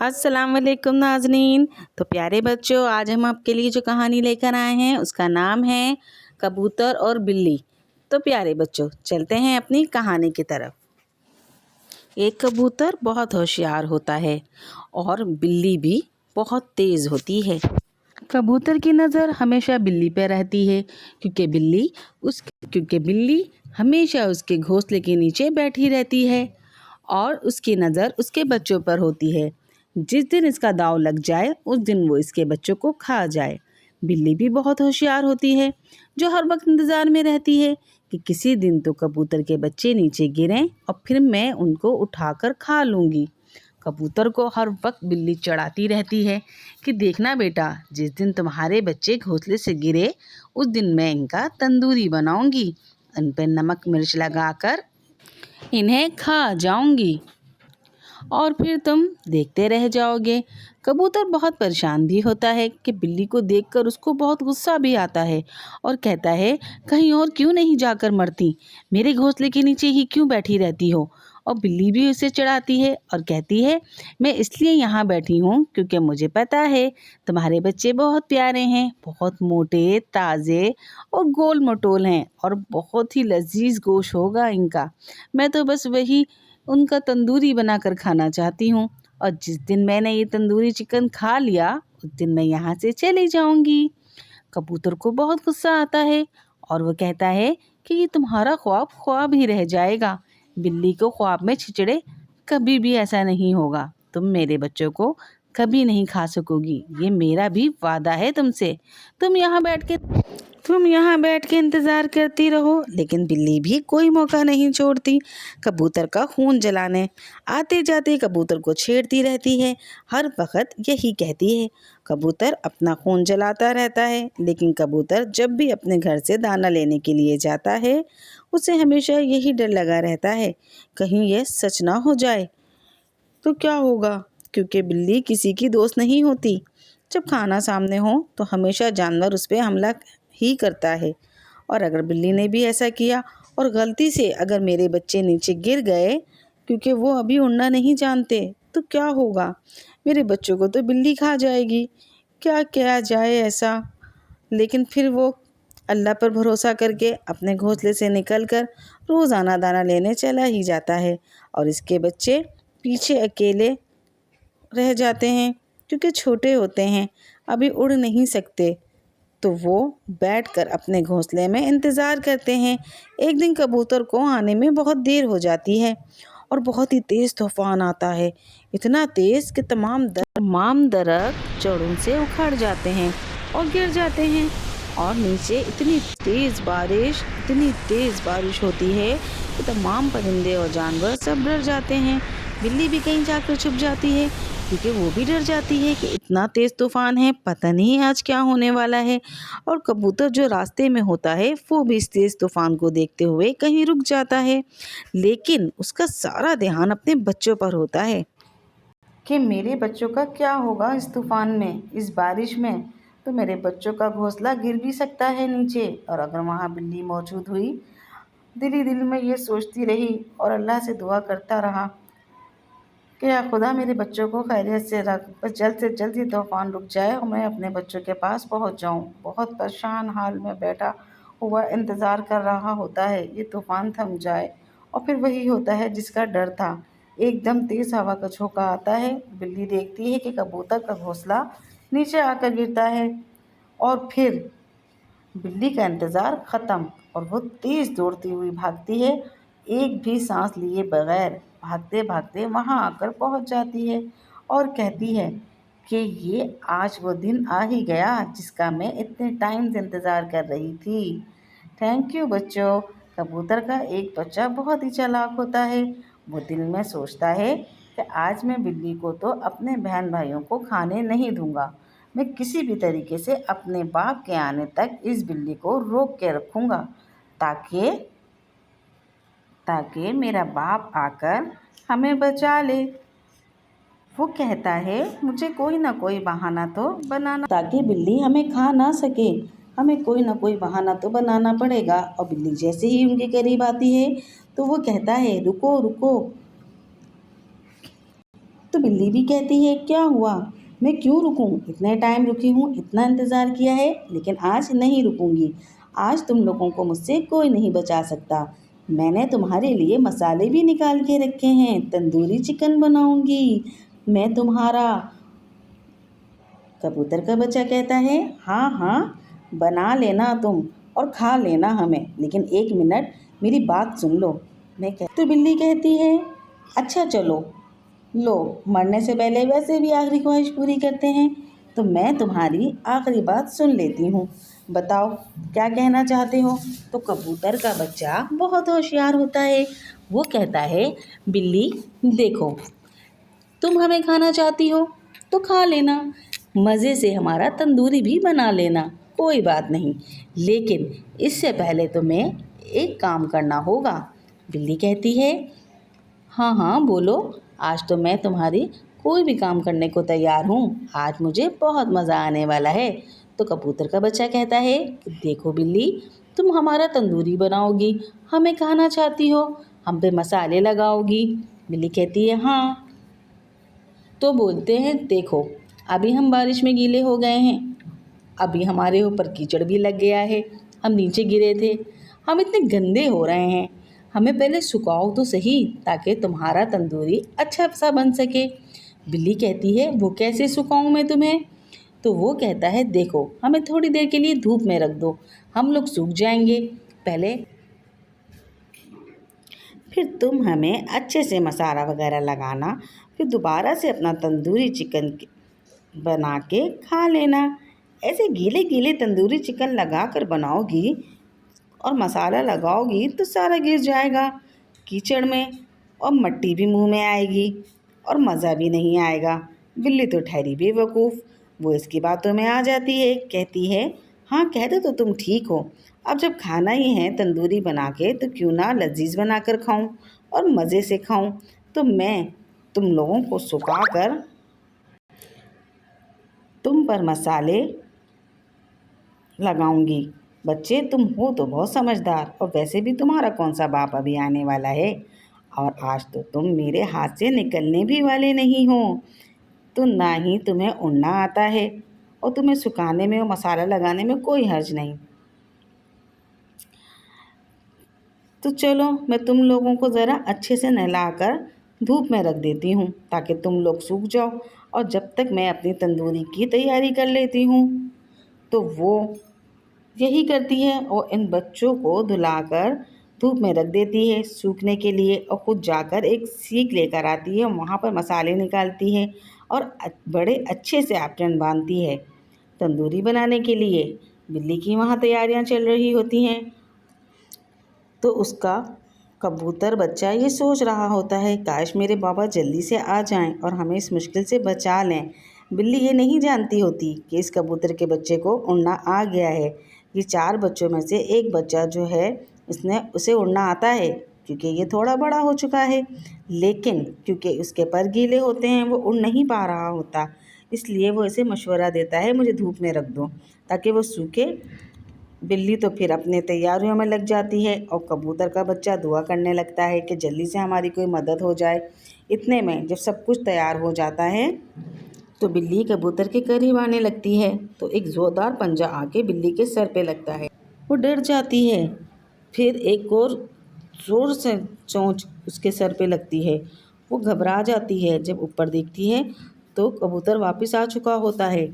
अस्सलाम वालेकुम नाज़नीन। तो प्यारे बच्चों, आज हम आपके लिए जो कहानी लेकर आए हैं उसका नाम है कबूतर और बिल्ली। तो प्यारे बच्चों, चलते हैं अपनी कहानी की तरफ। एक कबूतर बहुत होशियार होता है और बिल्ली भी बहुत तेज़ होती है। कबूतर की नज़र हमेशा बिल्ली पर रहती है क्योंकि बिल्ली हमेशा उसके घोंसले के नीचे बैठी रहती है और उसकी नज़र उसके बच्चों पर होती है। जिस दिन इसका दांव लग जाए उस दिन वो इसके बच्चों को खा जाए। बिल्ली भी बहुत होशियार होती है, जो हर वक्त इंतज़ार में रहती है कि किसी दिन तो कबूतर के बच्चे नीचे गिरें और फिर मैं उनको उठाकर खा लूँगी। कबूतर को हर वक्त बिल्ली चढ़ाती रहती है कि देखना बेटा, जिस दिन तुम्हारे बच्चे घोंसले से गिरे उस दिन मैं इनका तंदूरी बनाऊंगी, इन पर नमक मिर्च लगाकर इन्हें खा जाऊंगी और फिर तुम देखते रह जाओगे। कबूतर बहुत परेशान भी होता है कि बिल्ली को देखकर उसको बहुत गुस्सा भी आता है और कहता है, कहीं और क्यों नहीं जाकर मरती, मेरे घोंसले के नीचे ही क्यों बैठी रहती हो। और बिल्ली भी उसे चिढ़ाती है और कहती है, मैं इसलिए यहाँ बैठी हूँ क्योंकि मुझे पता है तुम्हारे बच्चे बहुत प्यारे हैं, बहुत मोटे ताज़े और गोल मटोल हैं और बहुत ही लजीज गोश्त होगा इनका। मैं तो बस वही उनका तंदूरी बनाकर खाना चाहती हूँ और जिस दिन मैंने ये तंदूरी चिकन खा लिया उस दिन मैं यहाँ से चली जाऊँगी। कबूतर को बहुत गुस्सा आता है और वो कहता है कि ये तुम्हारा ख्वाब ख्वाब ही रह जाएगा। बिल्ली को ख्वाब में छिचड़े, कभी भी ऐसा नहीं होगा। तुम मेरे बच्चों को कभी नहीं खा सकोगी, ये मेरा भी वादा है तुमसे। तुम यहाँ बैठ के इंतज़ार करती रहो। लेकिन बिल्ली भी कोई मौका नहीं छोड़ती कबूतर का खून जलाने। आते जाते कबूतर को छेड़ती रहती है, हर वक्त यही कहती है। कबूतर अपना खून जलाता रहता है, लेकिन कबूतर जब भी अपने घर से दाना लेने के लिए जाता है उसे हमेशा यही डर लगा रहता है, कहीं यह सच ना हो जाए तो क्या होगा। क्योंकि बिल्ली किसी की दोस्त नहीं होती। जब खाना सामने हो तो हमेशा जानवर उस पर हमला ही करता है। और अगर बिल्ली ने भी ऐसा किया और गलती से अगर मेरे बच्चे नीचे गिर गए क्योंकि वो अभी उड़ना नहीं जानते तो क्या होगा। मेरे बच्चों को तो बिल्ली खा जाएगी। क्या किया जाए ऐसा। लेकिन फिर वो अल्लाह पर भरोसा करके अपने घोंसले से निकलकर रोज़ाना दाना लेने चला ही जाता है और इसके बच्चे पीछे अकेले रह जाते हैं क्योंकि छोटे होते हैं, अभी उड़ नहीं सकते। तो वो बैठकर अपने घोंसले में इंतज़ार करते हैं। एक दिन कबूतर को आने में बहुत देर हो जाती है और बहुत ही तेज़ तूफान आता है, इतना तेज़ कि तमाम दरख्त जड़ों से उखड़ जाते हैं और गिर जाते हैं और नीचे इतनी तेज़ बारिश होती है कि तमाम परिंदे और जानवर सब डर जाते हैं। बिल्ली भी कहीं जाकर छुप जाती है क्योंकि वो भी डर जाती है कि इतना तेज़ तूफान है, पता नहीं आज क्या होने वाला है। और कबूतर जो रास्ते में होता है वो भी इस तेज़ तूफान को देखते हुए कहीं रुक जाता है, लेकिन उसका सारा ध्यान अपने बच्चों पर होता है कि मेरे बच्चों का क्या होगा इस तूफान में, इस बारिश में। तो मेरे बच्चों का घोंसला गिर भी सकता है नीचे। और अगर वहाँ बिल्ली मौजूद हुई, दिल ही दिल में ये सोचती रही और अल्लाह से दुआ करता रहा कि या खुदा मेरे बच्चों को खैरियत से रख, बस जल्द से जल्द ये तूफ़ान रुक जाए और मैं अपने बच्चों के पास पहुंच जाऊं। बहुत परेशान हाल में बैठा हुआ इंतज़ार कर रहा होता है ये तूफ़ान थम जाए। और फिर वही होता है जिसका डर था। एकदम तेज़ हवा का झोंका आता है। बिल्ली देखती है कि कबूतर का घोंसला नीचे आकर गिरता है और फिर बिल्ली का इंतज़ार ख़त्म और वो तेज़ दौड़ती हुई भागती है, एक भी सांस लिए बगैर भागते भागते वहाँ आकर पहुँच जाती है और कहती है कि ये आज वो दिन आ ही गया जिसका मैं इतने टाइम से इंतज़ार कर रही थी। थैंक यू बच्चों। कबूतर का एक बच्चा बहुत ही चालाक होता है। वो दिल में सोचता है कि आज मैं बिल्ली को तो अपने बहन भाइयों को खाने नहीं दूंगा, मैं किसी भी तरीके से अपने बाप के आने तक इस बिल्ली को रोक के रखूँगा ताकि ताकि मेरा बाप आकर हमें बचा ले। वो कहता है मुझे कोई ना कोई बहाना तो बनाना, ताकि बिल्ली हमें खा ना सके, हमें कोई ना कोई बहाना तो बनाना पड़ेगा। और बिल्ली जैसे ही उनके करीब आती है तो वो कहता है रुको रुको। तो बिल्ली भी कहती है, क्या हुआ, मैं क्यों रुकूं, इतने टाइम रुकी हूँ, इतना इंतज़ार किया है, लेकिन आज नहीं रुकूंगी। आज तुम लोगों को मुझसे कोई नहीं बचा सकता। मैंने तुम्हारे लिए मसाले भी निकाल के रखे हैं, तंदूरी चिकन बनाऊंगी मैं तुम्हारा। कबूतर का बच्चा कहता है, हाँ हाँ, बना लेना तुम और खा लेना हमें, लेकिन एक मिनट मेरी बात सुन लो। तो बिल्ली कहती है, अच्छा चलो, लो, मरने से पहले वैसे भी आखिरी ख्वाहिश पूरी करते हैं, तो मैं तुम्हारी आखिरी बात सुन लेती हूँ। बताओ क्या कहना चाहते हो। तो कबूतर का बच्चा बहुत होशियार होता है। वो कहता है, बिल्ली देखो, तुम हमें खाना चाहती हो तो खा लेना, मज़े से हमारा तंदूरी भी बना लेना, कोई बात नहीं, लेकिन इससे पहले तुम्हें एक काम करना होगा। बिल्ली कहती है, हाँ हाँ बोलो, आज तो मैं तुम्हारी कोई भी काम करने को तैयार हूँ, आज मुझे बहुत मज़ा आने वाला है। तो कबूतर का बच्चा कहता है कि देखो बिल्ली, तुम हमारा तंदूरी बनाओगी, हमें खाना चाहती हो, हम पे मसाले लगाओगी। बिल्ली कहती है, हाँ। तो बोलते हैं, देखो, अभी हम बारिश में गीले हो गए हैं, अभी हमारे ऊपर कीचड़ भी लग गया है, हम नीचे गिरे थे, हम इतने गंदे हो रहे हैं, हमें पहले सुखाओ तो सही, ताकि तुम्हारा तंदूरी अच्छा सा बन सके। बिल्ली कहती है, वो कैसे सुखाऊं मैं तुम्हें। तो वो कहता है, देखो, हमें थोड़ी देर के लिए धूप में रख दो, हम लोग सूख जाएंगे, पहले फिर तुम हमें अच्छे से मसाला वगैरह लगाना, फिर दोबारा से अपना तंदूरी चिकन बना के खा लेना। ऐसे गीले गीले तंदूरी चिकन लगा कर बनाओगी और मसाला लगाओगी तो सारा गिर जाएगा कीचड़ में, और मिट्टी भी मुंह में आएगी और मज़ा भी नहीं आएगा। बिल्ली तो ठहरी बेवकूफ़, वो इसकी बातों में आ जाती है, कहती है, हाँ कहते तो तुम ठीक हो, अब जब खाना ही है तंदूरी बना के तो क्यों ना लजीज बना कर खाऊं और मज़े से खाऊं। तो मैं तुम लोगों को सुखा कर तुम पर मसाले लगाऊंगी। बच्चे तुम हो तो बहुत समझदार, और वैसे भी तुम्हारा कौन सा बाप अभी आने वाला है, और आज तो तुम मेरे हाथ से निकलने भी वाले नहीं हो। तो ना ही तुम्हें उड़ना आता है और तुम्हें सुखाने में और मसाला लगाने में कोई हर्ज नहीं। तो चलो, मैं तुम लोगों को ज़रा अच्छे से नहलाकर धूप में रख देती हूँ ताकि तुम लोग सूख जाओ, और जब तक मैं अपनी तंदूरी की तैयारी कर लेती हूँ। तो वो यही करती है और इन बच्चों को धुलाकर धूप में रख देती है सूखने के लिए, और खुद जाकर एक सीख लेकर आती है, वहाँ पर मसाले निकालती है और बड़े अच्छे से एप्रन बांधती है तंदूरी बनाने के लिए। बिल्ली की वहाँ तैयारियाँ चल रही होती हैं। तो उसका कबूतर बच्चा ये सोच रहा होता है, काश मेरे बाबा जल्दी से आ जाएं और हमें इस मुश्किल से बचा लें। बिल्ली ये नहीं जानती होती कि इस कबूतर के बच्चे को उड़ना आ गया है। ये 4 बच्चों में से एक बच्चा जो है, उसे उड़ना आता है क्योंकि ये थोड़ा बड़ा हो चुका है, लेकिन क्योंकि उसके पर गीले होते हैं वो उड़ नहीं पा रहा होता, इसलिए वो इसे मशवरा देता है, मुझे धूप में रख दो ताकि वो सूखे। बिल्ली तो फिर अपने तैयारियों में लग जाती है और कबूतर का बच्चा दुआ करने लगता है कि जल्दी से हमारी कोई मदद हो जाए। इतने में जब सब कुछ तैयार हो जाता है तो बिल्ली कबूतर के करीब आने लगती है, तो एक ज़ोरदार पंजा आके बिल्ली के सर पे लगता है। वो डर जाती है, फिर एक और ज़ोर से चोंच उसके सर पे लगती है। वो घबरा जाती है, जब ऊपर देखती है तो कबूतर वापस आ चुका होता है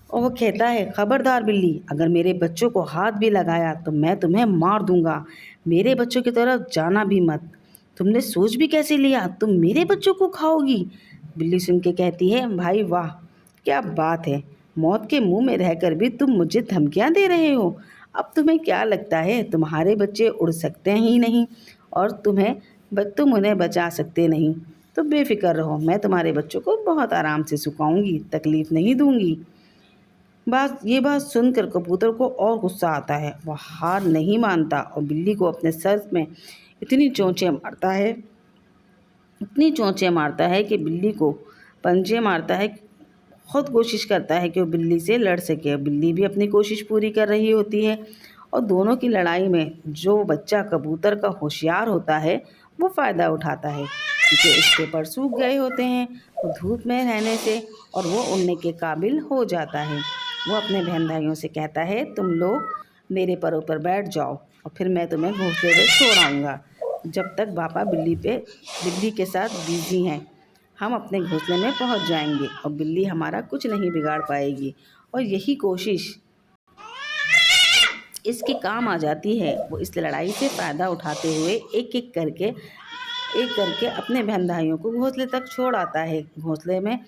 और वो कहता है, खबरदार बिल्ली, अगर मेरे बच्चों को हाथ भी लगाया तो मैं तुम्हें मार दूंगा, मेरे बच्चों की तरफ जाना भी मत। तुमने सोच भी कैसे लिया तुम मेरे बच्चों को खाओगी। बिल्ली सुन के कहती है, भाई वाह, क्या बात है, मौत के मुंह में रहकर भी तुम मुझे धमकियां दे रहे हो। अब तुम्हें क्या लगता है तुम्हारे बच्चे उड़ सकते ही नहीं और तुम उन्हें बचा सकते नहीं। तो बेफिक्र रहो, मैं तुम्हारे बच्चों को बहुत आराम से सुखाऊंगी, तकलीफ़ नहीं दूंगी। ये बात सुनकर कबूतर को और गुस्सा आता है। वह हार नहीं मानता और बिल्ली को अपने सर में इतनी चोंचें मारता है, इतनी चोंचें मारता है कि बिल्ली को पंजे मारता है। बहुत कोशिश करता है कि वो बिल्ली से लड़ सके। बिल्ली भी अपनी कोशिश पूरी कर रही होती है और दोनों की लड़ाई में जो बच्चा कबूतर का होशियार होता है वो फ़ायदा उठाता है। क्योंकि इसके पर सूख गए होते हैं वो धूप में रहने से, और वो उड़ने के काबिल हो जाता है। वो अपने बहन भाइयों से कहता है, तुम लोग मेरे परों पर बैठ जाओ और फिर मैं तुम्हें घोंसले में छोड़ आऊँगा। जब तक पापा बिल्ली के साथ बिजी हैं, हम अपने घोंसले में पहुंच जाएंगे और बिल्ली हमारा कुछ नहीं बिगाड़ पाएगी। और यही कोशिश इसके काम आ जाती है। वो इस लड़ाई से फ़ायदा उठाते हुए एक करके अपने बहन भाइयों को घोंसले तक छोड़ आता है। घोंसले में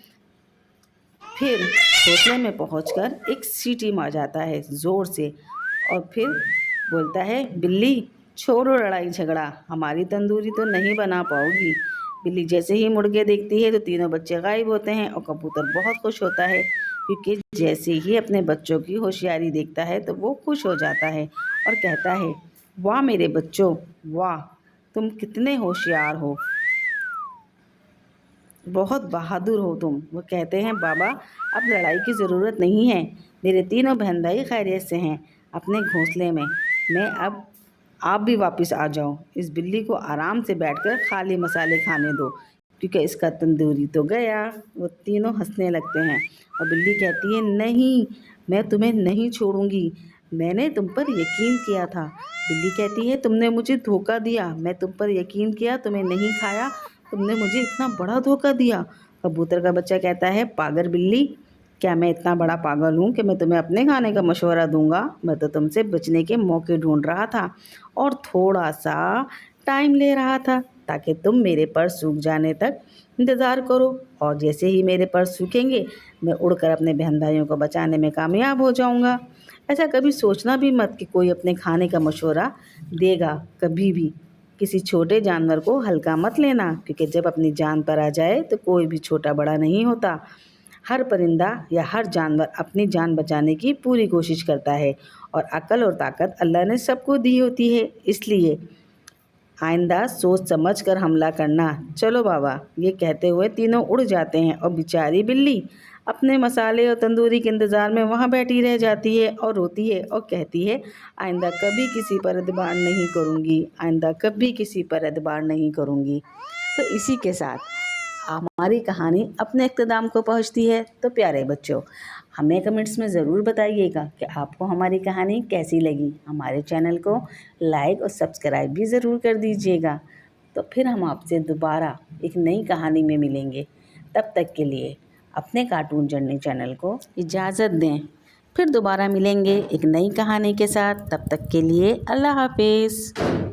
पहुंचकर एक सीटी मार जाता है ज़ोर से, और फिर बोलता है, बिल्ली छोड़ो लड़ाई झगड़ा, हमारी तंदूरी तो नहीं बना पाओगी। बिल्ली जैसे ही मुड़ के देखती है तो तीनों बच्चे गायब होते हैं और कबूतर बहुत खुश होता है, क्योंकि जैसे ही अपने बच्चों की होशियारी देखता है तो वो खुश हो जाता है और कहता है, वाह मेरे बच्चों, वाह तुम कितने होशियार हो, बहुत बहादुर हो तुम। वो कहते हैं, बाबा अब लड़ाई की ज़रूरत नहीं है, मेरे तीनों बहन भाई खैरियत से हैं अपने घोंसले में। मैं अब आप भी वापस आ जाओ, इस बिल्ली को आराम से बैठकर खाली मसाले खाने दो, क्योंकि इसका तंदूरी तो गया। वो तीनों हंसने लगते हैं और बिल्ली कहती है, नहीं, मैं तुम्हें नहीं छोड़ूंगी, मैंने तुम पर यकीन किया था। बिल्ली कहती है, तुमने मुझे धोखा दिया, मैं तुम पर यकीन किया, तुम्हें नहीं खाया, तुमने मुझे इतना बड़ा धोखा दिया। कबूतर का बच्चा कहता है, पागल बिल्ली, क्या मैं इतना बड़ा पागल हूँ कि मैं तुम्हें अपने खाने का मशवरा दूंगा? मैं तो तुमसे बचने के मौके ढूंढ रहा था और थोड़ा सा टाइम ले रहा था ताकि तुम मेरे पर सूख जाने तक इंतज़ार करो, और जैसे ही मेरे पर सूखेंगे मैं उड़कर अपने बहन भाइयों को बचाने में कामयाब हो जाऊंगा। ऐसा कभी सोचना भी मत कि कोई अपने खाने का मशवरा देगा। कभी भी किसी छोटे जानवर को हल्का मत लेना, क्योंकि जब अपनी जान पर आ जाए तो कोई भी छोटा बड़ा नहीं होता। हर परिंदा या हर जानवर अपनी जान बचाने की पूरी कोशिश करता है, और अक्ल और ताकत अल्लाह ने सबको दी होती है। इसलिए आइंदा सोच समझ कर हमला करना। चलो बाबा, ये कहते हुए तीनों उड़ जाते हैं और बेचारी बिल्ली अपने मसाले और तंदूरी के इंतज़ार में वहाँ बैठी रह जाती है और रोती है और कहती है, आइंदा कभी किसी पर एतबार नहीं करूँगी, आइंदा कभी किसी पर एतबार नहीं करूँगी। तो इसी के साथ हमारी कहानी अपने इख्तिताम को पहुंचती है। तो प्यारे बच्चों, हमें कमेंट्स में ज़रूर बताइएगा कि आपको हमारी कहानी कैसी लगी। हमारे चैनल को लाइक और सब्सक्राइब भी ज़रूर कर दीजिएगा। तो फिर हम आपसे दोबारा एक नई कहानी में मिलेंगे। तब तक के लिए अपने कार्टून जर्नी चैनल को इजाज़त दें। फिर दोबारा मिलेंगे एक नई कहानी के साथ। तब तक के लिए अल्लाह हाफिज़।